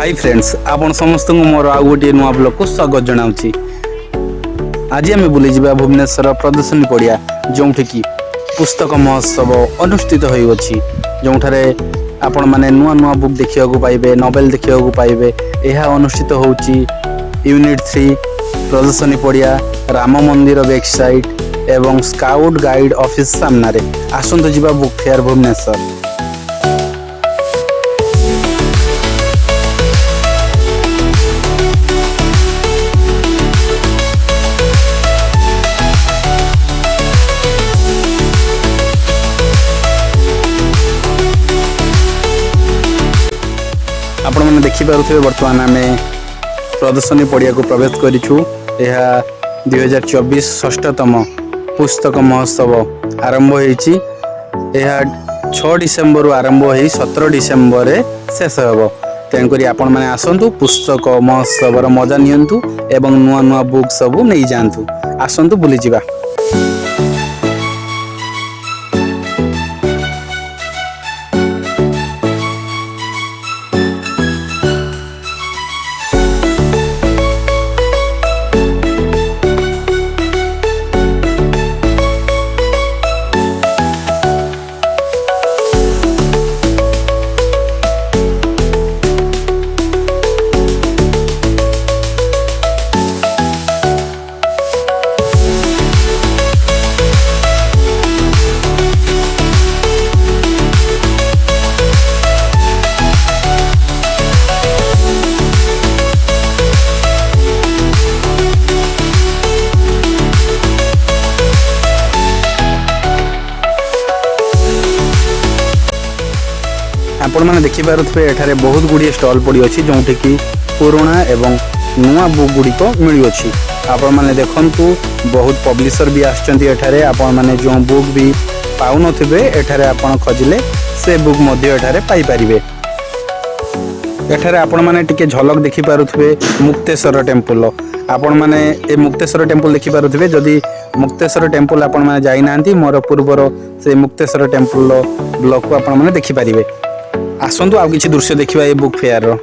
Hi friends, आपण समस्त मोर आउ गोटे नुआ ब्लॉग को स्वागत जनाऊँगी। आज आम बुली जा भुवनेश्वर प्रदर्शनी पड़िया जो पुस्तक महोत्सव अनुष्ठित होइछि, जोठारे आपण माने नुआ नुआ बुक देखिया पाइबे, नोवेल देखिया पाइबे। यह अनुष्ठित होउछि यूनिट 3 प्रदर्शनी पड़िया राम मंदिर बैक साइड एवं स्काउट गाइड ऑफिस सामने। आसंतु जिबा बुक फेयर भुवनेश्वर। आपण मैंने देखिपे बर्तमान आम प्रदर्शनी पड़िया को प्रवेश करूँ। यह 2024 षष्ठतम पुस्तक महोत्सव आरंभ होइछि। यह 6 डिसेम्बर आरंभ हो 17 डिसेम्बर शेष होब। तेणुक आपण मैंने आसतु पुस्तक महोत्सव मजा नियंतु एवं नुआ नुआ बुक सब नहीं जातु। आसतु बुली जिबा। आपण मैंने देखिपे एठारे बहुत गुड़िए स्टॉल पड़ी अच्छी जो कि पुराना एवं नुआ बुक गुड़िक मिलुच्छी। आपण मैंने देखंतु बहुत पब्लिशर भी आछंती एठारे। आपण मैंने जो बुक भी पाउन थे एठारे आपण खोजिले से बुक मध्य एठारे पाई परिबे। एठारे आपण मैंने टिके झलक देखि पारुथबे मुक्तेश्वर टेम्पल। आपण मैंने ए मुक्तेश्वर टेम्पल देखि पारुथबे। जदि मुक्तेश्वर टेम्पल आपण मैंने जाई नांती मोर पूर्वर से मुक्तेश्वर टेम्पल ब्लॉग को आपण मैंने देखि परिबे। आसतु आउ किछि दृश्य देखिबा ए बुक फेयर रो।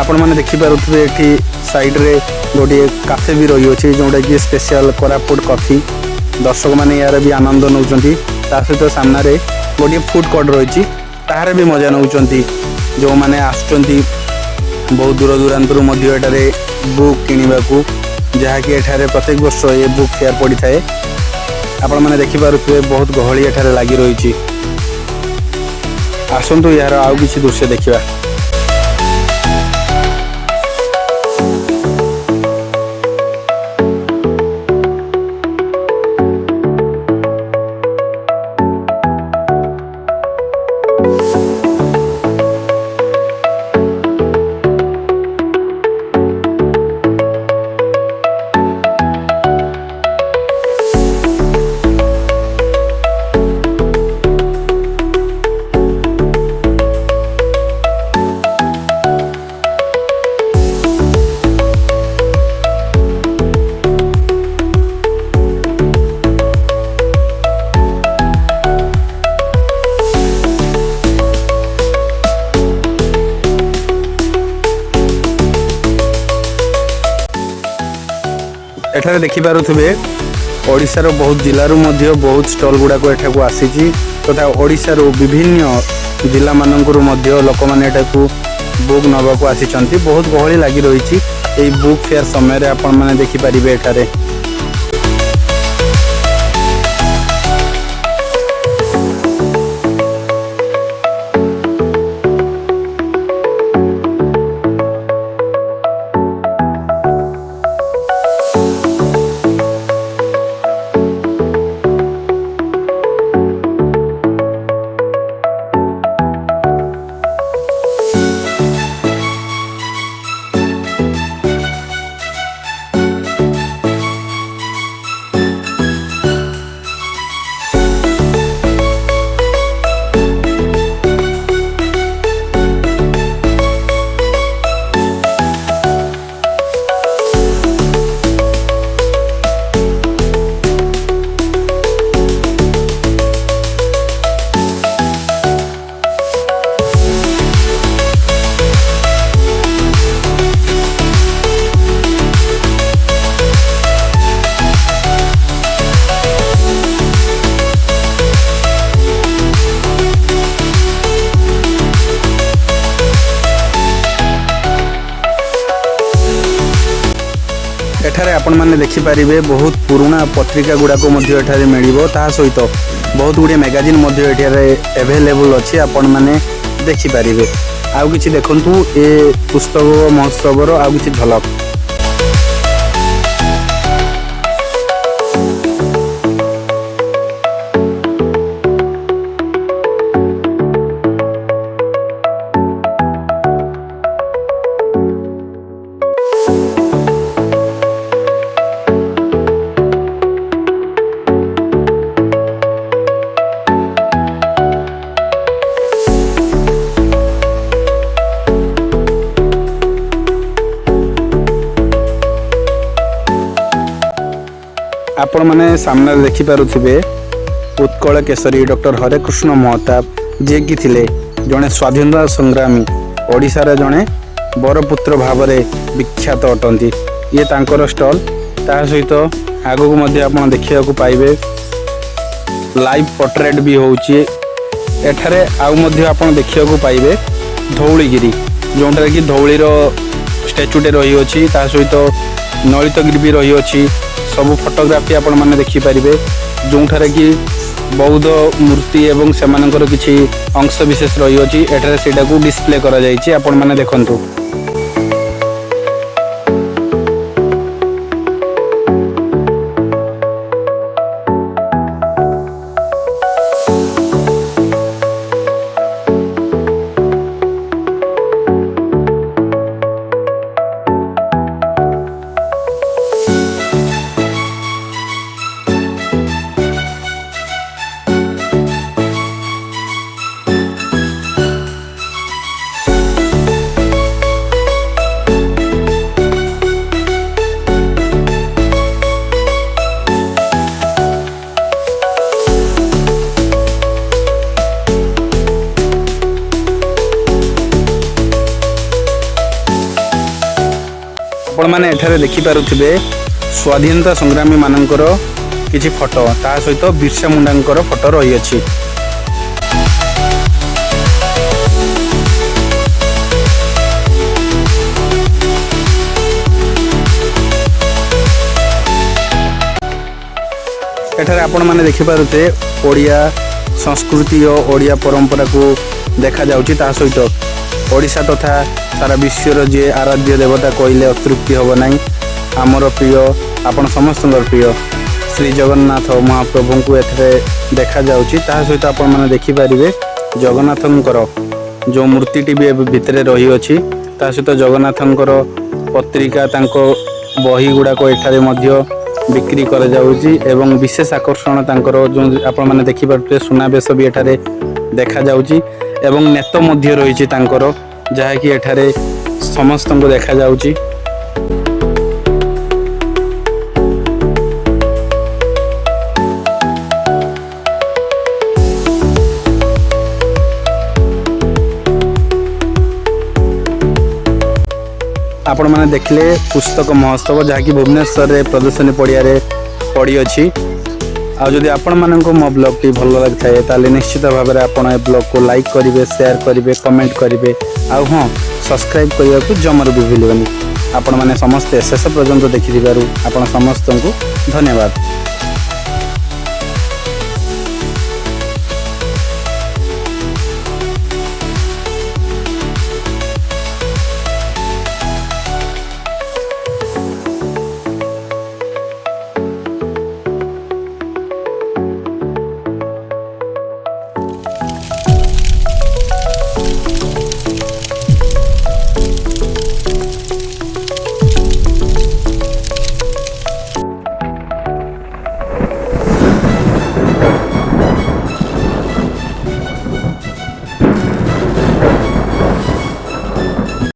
आपण मैंने देखिपे ये साइड रे गोटे काफे भी रही है जोटा कि स्पेशल कोरापुट कॉफी। दर्शक मैंने यार भी आनंद नौ सहित सामने गोटे फूड कोर्ट रही तार भी मजा नौ जो मैंने आसुँच बहुत दूर दूरांतर एठारे बुक किणवाक जहाँकि एठारे प्रत्येक वर्ष ये बुक फेयर पड़ी थाए। आपण मैंने देखिपे बहुत गहली एठारे लगी रही। आसतु यार आउ किछि दृश्य देखिबा। एठारे देखिपारुथिबे ओडिशार बहुत जिल्लारू मध्य बहुत स्टल गुड़ाक एठाकू आसीची तथा ओडिशार विभिन्न जिला मानकरू मध्य लोक माने एठाकू बुक नबाकू आसीचंती। बहुत गहली लागी रही एई बुक फेयर समय आपण माने देखि परिबे एठारे। एठारे आपण माने देखि परिबे बहुत पुराना पत्रिका गुड़ाक मिलिबो ता सहित बहुत गुड़े मैगजीन मध्य एठारे अवेलेबल अछि। आपण माने देखि परिबे आउ किछि देखंतु ए पुस्तक महोत्सव रो आउ किछि झलक। आपण माने सामने देखि पारुथिबे उत्कल केसरी डॉक्टर हरेकृष्ण महताब जे कि थिले जने स्वाधीनता संग्रामी ओडिशा रे जने बरपुत्र भाव में विख्यात अटंती। ये तांकर स्टॉल ता सहित आगो मध्य आपण देखिया को पाइबे लाइव पोर्ट्रेट भी होउची। एठारे आउ मध्य आपण देखिया को पाइबे धौलीगिरी जोंटा कि धौलीर स्टैच्यूटे रही अछि ता सहित नलितगिरी भी रही अछि। सबु फोटोग्राफी आपण माने देखि परिबे जोंठारे कि बौद्ध मूर्ति एवं सेमानकर किछि अंश विशेष रही अछि। एठारे सेटा को डिस्प्ले करा जायछि आपण माने देखंतु। आपण माने एठारे देखि पारुथिबे स्वाधीनता संग्रामी मानकर किछि फोटो ता सहित बिरसा मुंडांकर फोटो रही अछि। एठारे आपण माने देखि पारुथे ओडिया संस्कृति और ओडिया परंपरा को देखा जाउछि। ता सहित ओडिशा तथा सारा विश्वर जे आराध्य देवता कहले अतृप्ति हब नहीं। आमर प्रिय आपण समस्त प्रिय श्री जगन्नाथ महाप्रभु को एथे देखा जाउछि। ता सहित आपण माने देखि परिबे जगन्नाथंकर जो मूर्तिटी भी भितरे रही अछि। ता सहित जगन्नाथंकर पत्रिका तांको बही गुडा को एठारे मध्य बिक्री कर जाउछि एवं विशेष आकर्षण तांकर जो आपण माने देखि पारुते सुनाबेश भी एठारे देखा जाउछि एवं नेत मध्य रही तांकर जहा कि एठारे समस्त को देखा जाउछि। ଆପଣମାନେ ଦେଖିଲେ ପୁସ୍ତକ ମହୋତ୍ସବ ଯାହାକି ଭୁବନେଶ୍ୱରରେ ପ୍ରଦର୍ଶନୀ ପଡ଼ିଆରେ ପଡ଼ିଅଛି। ଆଉ ଯଦି ଆପଣମାନଙ୍କୁ ମୋ ବ୍ଲଗ୍ଟି ଭଲ ଲାଗିଥାଏ ତାହେଲେ ନିଶ୍ଚିତ ଭାବରେ ଆପଣ ଏ ବ୍ଲଗ୍କୁ ଲାଇକ୍ କରିବେ, ସେୟାର କରିବେ, କମେଣ୍ଟ କରିବେ। ଆଉ ହଁ, ସବସ୍କ୍ରାଇବ୍ କରିବାକୁ ଜମାରୁ ବି ଭୁଲିବେନି। ଆପଣମାନେ ସମସ୍ତେ ଶେଷ ପର୍ଯ୍ୟନ୍ତ ଦେଖିଥିବାରୁ ଆପଣ ସମସ୍ତଙ୍କୁ ଧନ୍ୟବାଦ।